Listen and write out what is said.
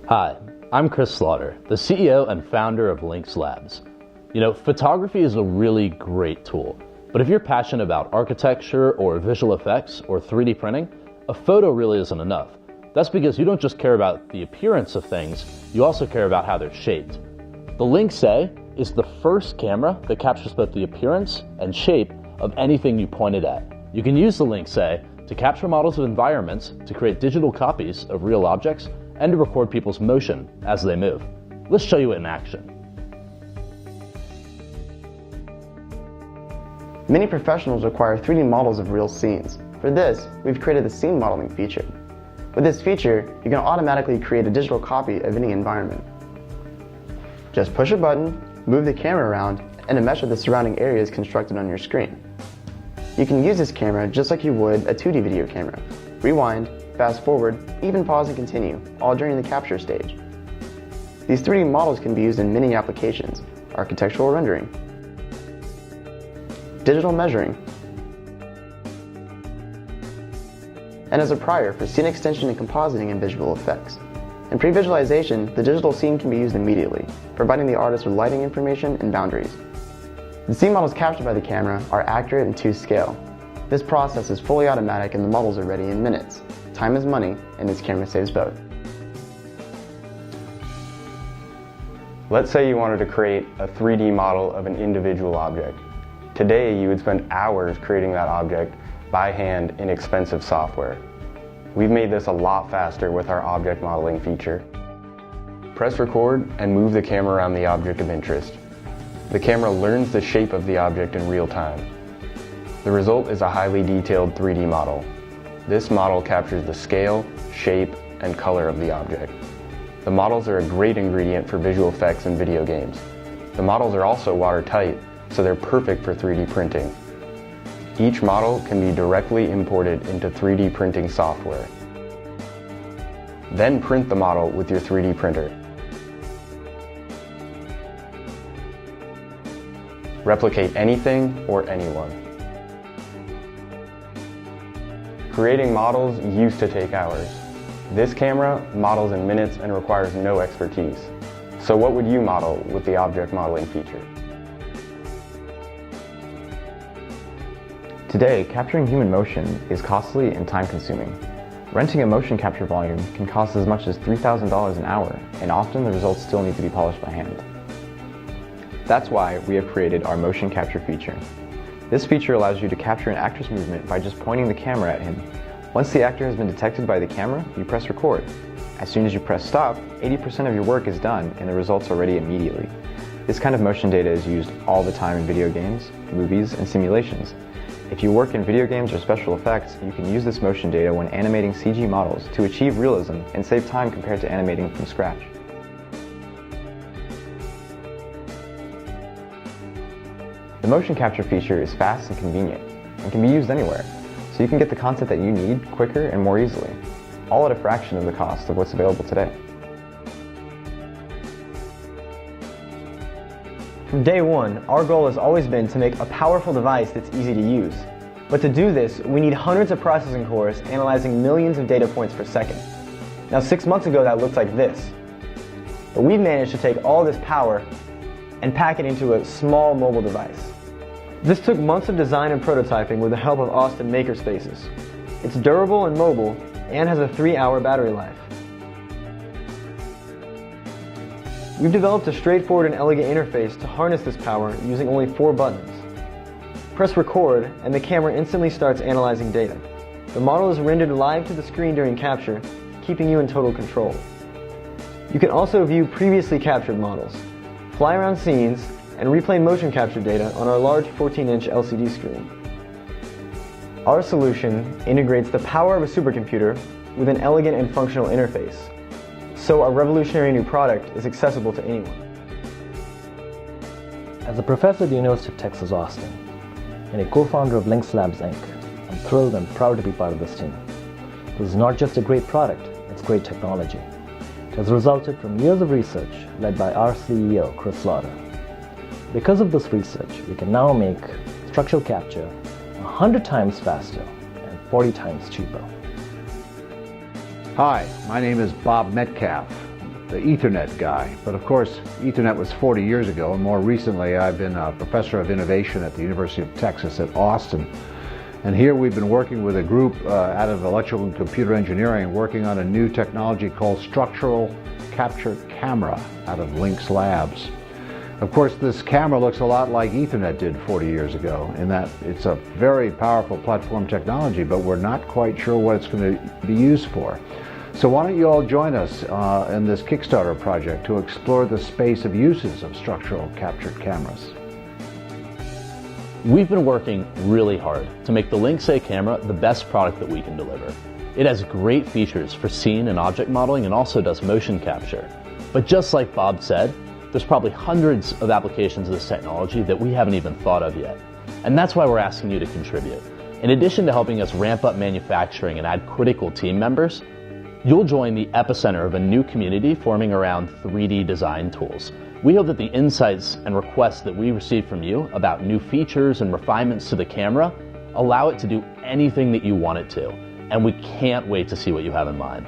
Hi, I'm Chris Slaughter, the CEO and founder of Lynx Labs. You know, photography is a really great tool, but if you're passionate about architecture or visual effects or 3D printing, a photo really isn't enough. That's because you don't just care about the appearance of things, you also care about how they're shaped. The Lynx A is the first camera that captures both the appearance and shape of anything you point it at. You can use the Lynx A to capture models of environments, to create digital copies of real objects, and to record people's motion as they move. Let's show you it in action. Many professionals require 3D models of real scenes. For this, we've created the scene modeling feature. With this feature, you can automatically create a digital copy of any environment. Just push a button, move the camera around, and a mesh of the surrounding area is constructed on your screen. You can use this camera just like you would a 2D video camera. Rewind, fast forward, even pause and continue, all during the capture stage. These 3D models can be used in many applications: architectural rendering, digital measuring, and as a prior for scene extension and compositing and visual effects. In pre-visualization, the digital scene can be used immediately, providing the artist with lighting information and boundaries. The scene models captured by the camera are accurate and to scale. This process is fully automatic and the models are ready in minutes. Time is money, and this camera saves both. Let's say you wanted to create a 3D model of an individual object. Today, you would spend hours creating that object by hand in expensive software. We've made this a lot faster with our object modeling feature. Press record and move the camera around the object of interest. The camera learns the shape of the object in real time. The result is a highly detailed 3D model. This model captures the scale, shape, and color of the object. The models are a great ingredient for visual effects in video games. The models are also watertight, so they're perfect for 3D printing. Each model can be directly imported into 3D printing software. Then print the model with your 3D printer. Replicate anything or anyone. Creating models used to take hours. This camera models in minutes and requires no expertise. So what would you model with the object modeling feature? Today, capturing human motion is costly and time-consuming. Renting a motion capture volume can cost as much as $3,000 an hour, and often the results still need to be polished by hand. That's why we have created our motion capture feature. This feature allows you to capture an actor's movement by just pointing the camera at him. Once the actor has been detected by the camera, you press record. As soon as you press stop, 80% of your work is done and the results are ready immediately. This kind of motion data is used all the time in video games, movies, and simulations. If you work in video games or special effects, you can use this motion data when animating CG models to achieve realism and save time compared to animating from scratch. The motion capture feature is fast and convenient and can be used anywhere, so you can get the content that you need quicker and more easily, all at a fraction of the cost of what's available today. From day one, our goal has always been to make a powerful device that's easy to use. But to do this, we need hundreds of processing cores analyzing millions of data points per second. Now 6 months ago that looked like this. But we've managed to take all this power and pack it into a small mobile device. This took months of design and prototyping with the help of Austin makerspaces. It's durable and mobile and has a 3-hour battery life. We've developed a straightforward and elegant interface to harness this power using only 4 buttons. Press record and the camera instantly starts analyzing data. The model is rendered live to the screen during capture, keeping you in total control. You can also view previously captured models, fly around scenes, and replay motion capture data on our large 14-inch LCD screen. Our solution integrates the power of a supercomputer with an elegant and functional interface, so our revolutionary new product is accessible to anyone. As a professor at the University of Texas, Austin, and a co-founder of Lynx Labs, Inc., I'm thrilled and proud to be part of this team. This is not just a great product, it's great technology. It has resulted from years of research led by our CEO, Chris Slaughter. Because of this research, we can now make structural capture 100 times faster and 40 times cheaper. Hi, my name is Bob Metcalf, the Ethernet guy. But of course, Ethernet was 40 years ago, and more recently I've been a professor of innovation at the University of Texas at Austin. And here we've been working with a group out of electrical and computer engineering, working on a new technology called structural capture camera out of Lynx Labs. Of course, this camera looks a lot like Ethernet did 40 years ago in that it's a very powerful platform technology, but we're not quite sure what it's going to be used for. So why don't you all join us in this Kickstarter project to explore the space of uses of structural captured cameras. We've been working really hard to make the Lynx A camera the best product that we can deliver. It has great features for scene and object modeling and also does motion capture. But just like Bob said, there's probably hundreds of applications of this technology that we haven't even thought of yet. And that's why we're asking you to contribute. In addition to helping us ramp up manufacturing and add critical team members, you'll join the epicenter of a new community forming around 3D design tools. We hope that the insights and requests that we receive from you about new features and refinements to the camera allow it to do anything that you want it to. And we can't wait to see what you have in mind.